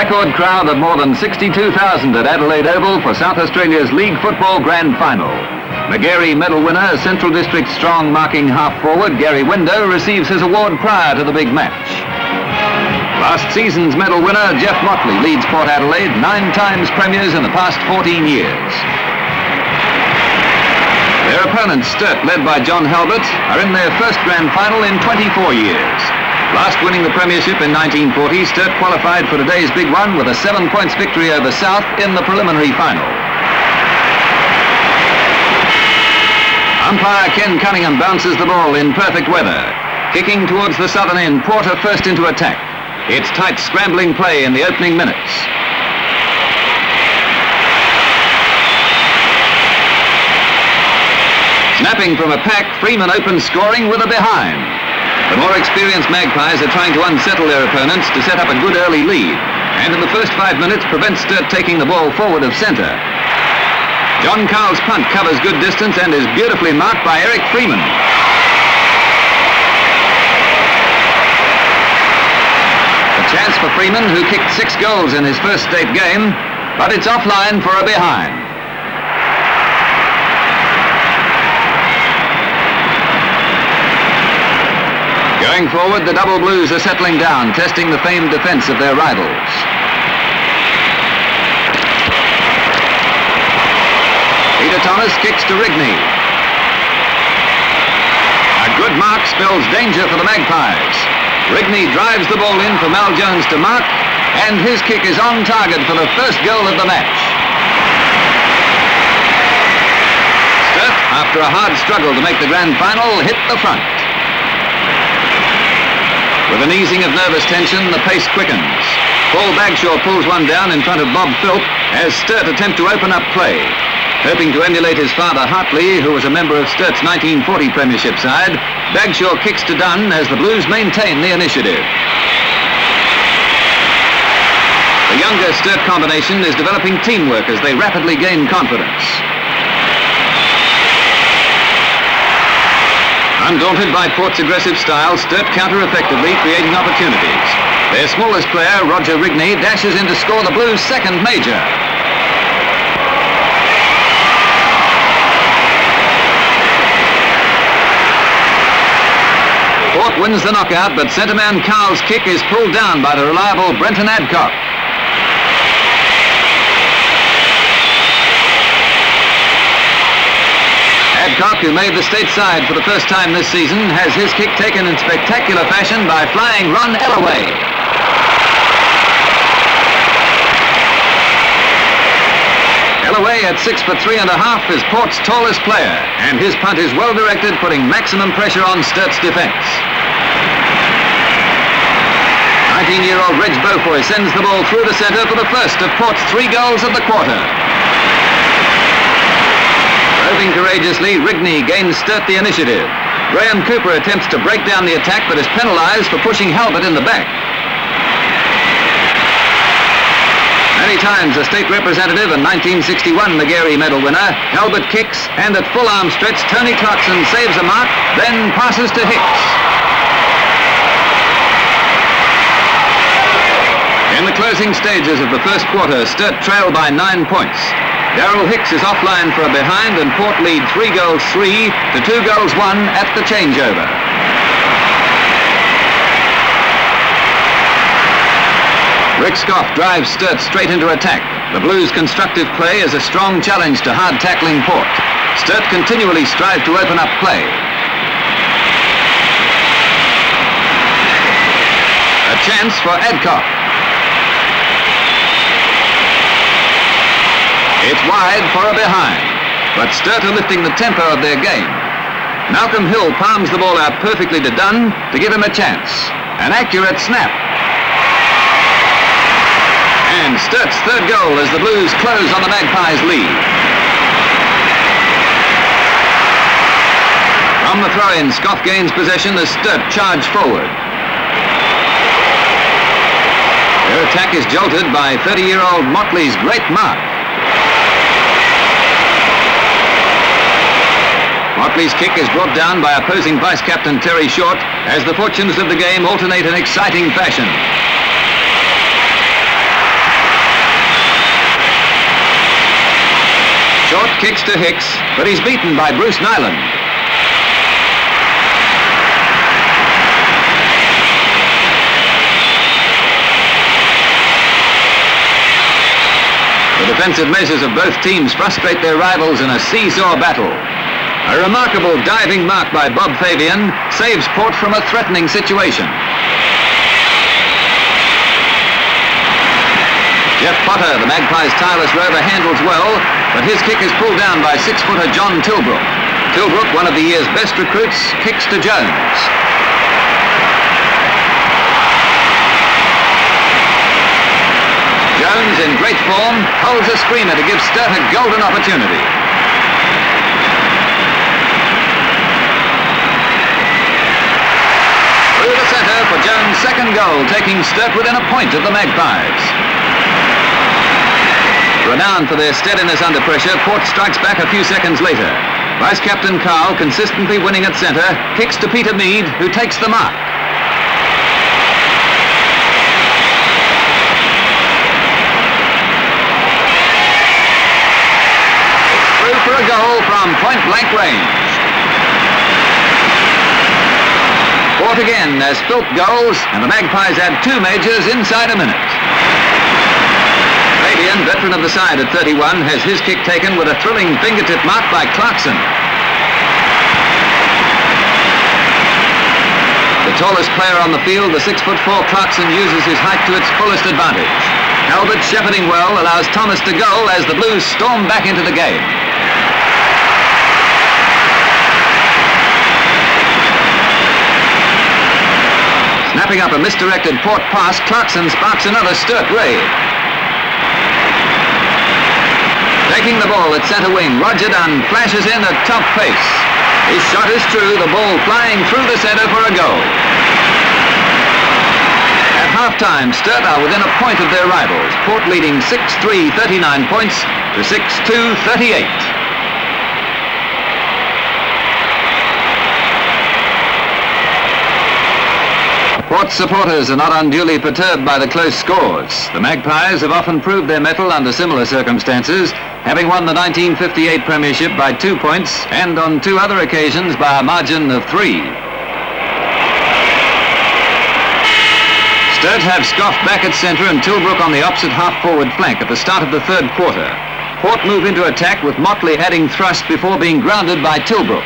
record crowd of more than 62,000 at Adelaide Oval for South Australia's League Football Grand Final. Magarey medal winner, Central District strong marking half-forward Gary Window receives his award prior to the big match. Last season's medal winner, Geof Motley, leads Port Adelaide 9 times premiers in the past 14 years. Their opponents, Sturt, led by John Halbert, are in their first grand final in 24 years. Last winning the premiership in 1940, Sturt qualified for today's big one with a 7 points victory over South in the preliminary final. Umpire Ken Cunningham bounces the ball in perfect weather. Kicking towards the southern end, Porter first into attack. It's tight scrambling play in the opening minutes. Snapping from a pack, Freeman opens scoring with a behind. The more experienced Magpies are trying to unsettle their opponents to set up a good early lead, and in the first 5 minutes prevent Sturt taking the ball forward of centre. John Carl's punt covers good distance and is beautifully marked by Eric Freeman. A chance for Freeman, who kicked 6 goals in his first state game, but it's offline for a behind. Going forward, the Double Blues are settling down, testing the famed defence of their rivals. Peter Thomas kicks to Rigney. A good mark spells danger for the Magpies. Rigney drives the ball in for Mal Jones to mark, and his kick is on target for the first goal of the match. Sturt, after a hard struggle to make the grand final, hit the front. With an easing of nervous tension, the pace quickens. Paul Bagshaw pulls one down in front of Bob Philp as Sturt attempt to open up play. Hoping to emulate his father Hartley, who was a member of Sturt's 1940 premiership side, Bagshaw kicks to Dunn as the Blues maintain the initiative. The younger Sturt combination is developing teamwork as they rapidly gain confidence. Undaunted by Port's aggressive style, Sturt counter effectively, creating opportunities. Their smallest player, Roger Rigney, dashes in to score the Blues' second major. Port wins the knockout, but centreman Carl's kick is pulled down by the reliable Brenton Adcock. Adcock, who made the state side for the first time this season, has his kick taken in spectacular fashion by flying Ron Ellaway. Ellaway at 6'3½" is Port's tallest player, and his punt is well directed, putting maximum pressure on Sturt's defence. 19-year-old Reg Beaufoy sends the ball through the centre for the first of Port's 3 goals of the quarter. Roving courageously, Rigney gains Sturt the initiative. Graham Cooper attempts to break down the attack, but is penalised for pushing Halbert in the back. Many times a state representative and 1961 Magarey medal winner, Halbert kicks, and at full arm stretch, Tony Clarkson saves a mark, then passes to Hicks. In the closing stages of the first quarter, Sturt trail by 9 points. Darryl Hicks is offline for a behind, and Port lead 3 goals 3 to 2 goals 1 at the changeover. Rick Scoff drives Sturt straight into attack. The Blues' constructive play is a strong challenge to hard-tackling Port. Sturt continually strive to open up play. A chance for Adcock. It's wide for a behind, but Sturt are lifting the tempo of their game. Malcolm Hill palms the ball out perfectly to Dunn to give him a chance. An accurate snap. And Sturt's third goal as the Blues close on the Magpies' lead. From the throw-in, Scoff gains possession as Sturt charge forward. Their attack is jolted by 30-year-old Motley's great mark. Motley's kick is brought down by opposing vice-captain Terry Short as the fortunes of the game alternate in exciting fashion. kicks to Hicks, but he's beaten by Bruce Nyland. The defensive measures of both teams frustrate their rivals in a seesaw battle. A remarkable diving mark by Bob Fabian saves Port from a threatening situation. Geoff Potter, the Magpies' tireless rover, handles well, but his kick is pulled down by 6-footer John Tilbrook. Tilbrook, one of the year's best recruits, kicks to Jones. Jones, in great form, holds a screamer to give Sturt a golden opportunity. Through the centre for Jones' second goal, taking Sturt within a point of the Magpies. Renowned for their steadiness under pressure, Port strikes back a few seconds later. Vice-Captain Cahill, consistently winning at centre, kicks to Peter Mead, who takes the mark. For a goal from point-blank range. Port again has spilt goals, and the Magpies add 2 majors inside a minute. Fabian, veteran of the side at 31, has his kick taken with a thrilling fingertip mark by Clarkson. The tallest player on the field, the 6'4" Clarkson, uses his height to its fullest advantage. Albert, shepherding well, allows Thomas to goal as the Blues storm back into the game. Snapping up a misdirected Port pass, Clarkson sparks another Sturt raid. Taking the ball at centre wing, Roger Dunn flashes in at top pace. His shot is true, the ball flying through the centre for a goal. At half-time, Sturt are within a point of their rivals, Port leading 6-3, 39 points to 6-2, 38. Port supporters are not unduly perturbed by the close scores. The Magpies have often proved their mettle under similar circumstances, having won the 1958 premiership by 2 points and on 2 other occasions by a margin of 3. Sturt have Scoff back at centre and Tilbrook on the opposite half-forward flank at the start of the third quarter. Port move into attack with Motley adding thrust before being grounded by Tilbrook.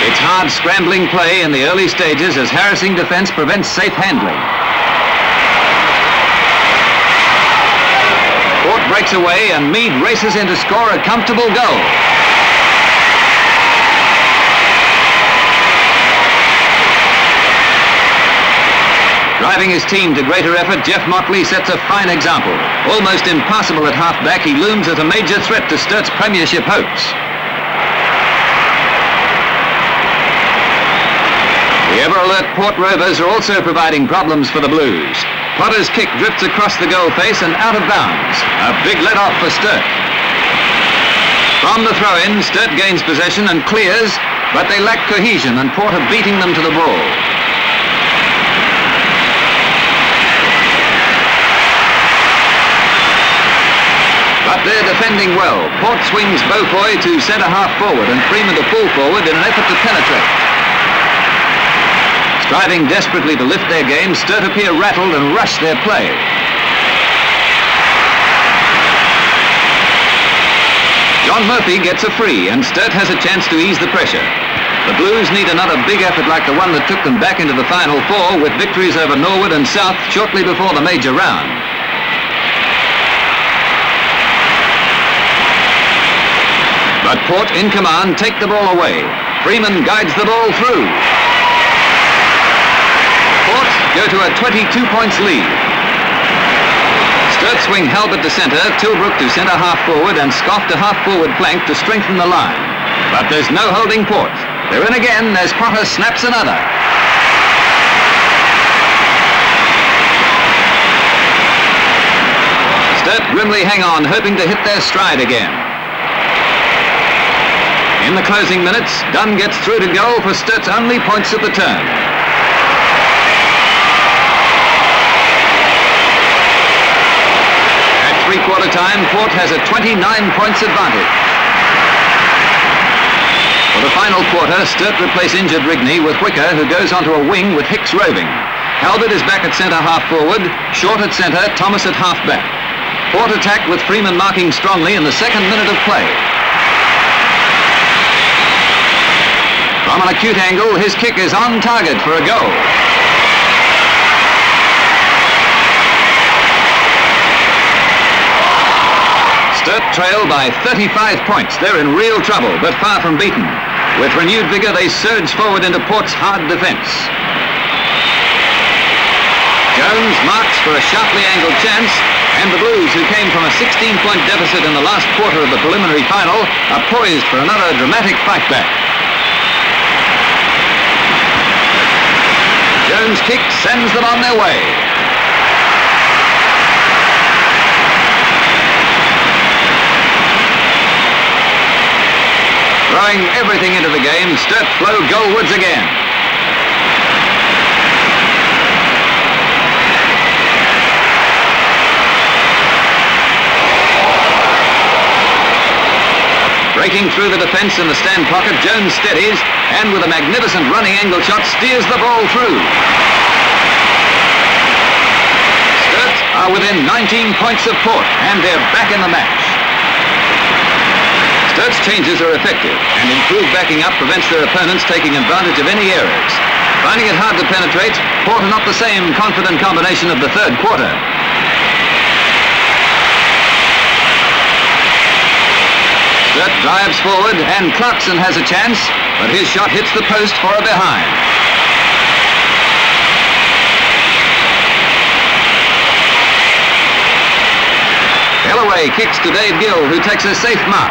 It's hard scrambling play in the early stages as harassing defence prevents safe handling. Port breaks away and Mead races in to score a comfortable goal. Driving his team to greater effort, Geof Motley sets a fine example. Almost impassable at half-back, he looms as a major threat to Sturt's premiership hopes. The ever-alert Port Rovers are also providing problems for the Blues. Potter's kick drifts across the goal face and out of bounds. A big let-off for Sturt. From the throw-in, Sturt gains possession and clears, but they lack cohesion and Port are beating them to the ball. But they're defending well. Port swings Beaufoy to centre-half forward and Freeman to full forward in an effort to penetrate. Striving desperately to lift their game, Sturt appear rattled and rush their play. John Murphy gets a free and Sturt has a chance to ease the pressure. The Blues need another big effort like the one that took them back into the Final Four with victories over Norwood and South shortly before the major round. But Port in command take the ball away. Freeman guides the ball through. Port go to a 22 points lead. Sturt swing Halbert to centre, Tilbrook to centre half forward and Scoff to half forward flank to strengthen the line. But there's no holding Port. They're in again as Potter snaps another. Sturt grimly hang on, hoping to hit their stride again. In the closing minutes, Dunn gets through to goal for Sturt's only points of the term. three-quarter time, Port has a 29 points advantage. For the final quarter, Sturt replace injured Rigney with Wicker, who goes onto a wing with Hicks roving. Halbert is back at centre half forward, Short at centre, Thomas at half back. Port attack with Freeman marking strongly in the second minute of play. From an acute angle, his kick is on target for a goal. Sturt trail by 35 points. They're in real trouble, but far from beaten. With renewed vigour, they surge forward into Port's hard defence. Jones marks for a sharply angled chance, and the Blues, who came from a 16-point deficit in the last quarter of the preliminary final, are poised for another dramatic fight back. Jones' kick sends them on their way. Throwing everything into the game, Sturt flow goalwards again. Breaking through the defence in the stand pocket, Jones steadies, and with a magnificent running angle shot, steers the ball through. Sturt are within 19 points of Port, and they're back in the match. Sturt's changes are effective, and improved backing up prevents their opponents taking advantage of any errors. Finding it hard to penetrate, Port are not the same confident combination of the third quarter. Sturt drives forward, and Clarkson has a chance, but his shot hits the post for a behind. Galloway kicks to Dave Gill, who takes a safe mark.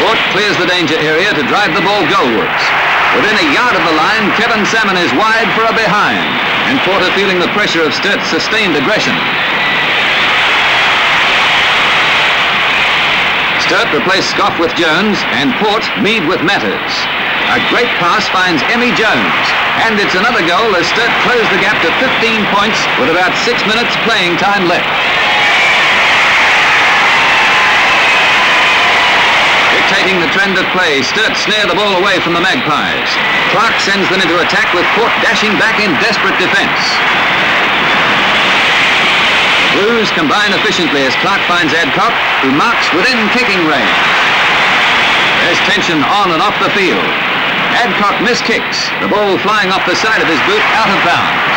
Port clears the danger area to drive the ball goalwards. Within a yard of the line, Kevin Salmon is wide for a behind, and Port are feeling the pressure of Sturt's sustained aggression. Sturt replace Scoff with Jones, and Port Mead with Matters. A great pass finds Emmy Jones, and it's another goal as Sturt close the gap to 15 points with about 6 minutes playing time left. Dictating the trend of play, Sturt snare the ball away from the Magpies. Clark sends them into attack with Port dashing back in desperate defence. The Blues combine efficiently as Clark finds Adcock, who marks within kicking range. There's tension on and off the field. Adcock miskicks, the ball flying off the side of his boot out of bounds.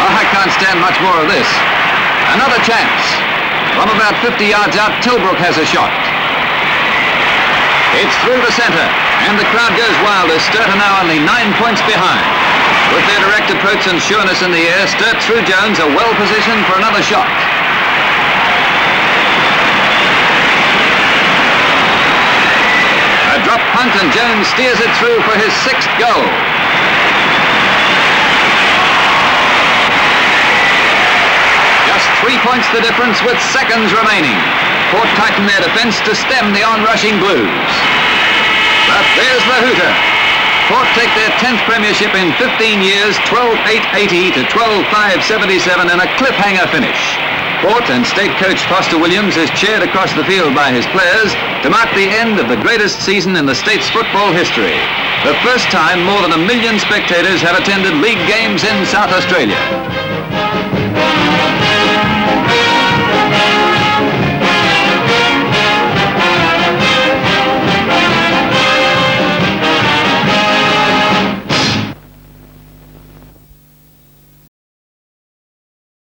Oh, I can't stand much more of this. Another chance. From about 50 yards out, Tilbrook has a shot. It's through the centre, and the crowd goes wild as Sturt are now only 9 points behind. With their direct approach and sureness in the air, Sturt through Jones are well positioned for another shot. A drop punt, and Jones steers it through for his 6th goal. Just 3 points the difference with seconds remaining. Port tighten their defence to stem the on-rushing Blues. But there's the hooter. Port take their 10th premiership in 15 years, 12-8-80 to 12-5-77 in a cliffhanger finish. Port and state coach Foster Williams is cheered across the field by his players to mark the end of the greatest season in the state's football history. The first time more than 1 million spectators have attended league games in South Australia.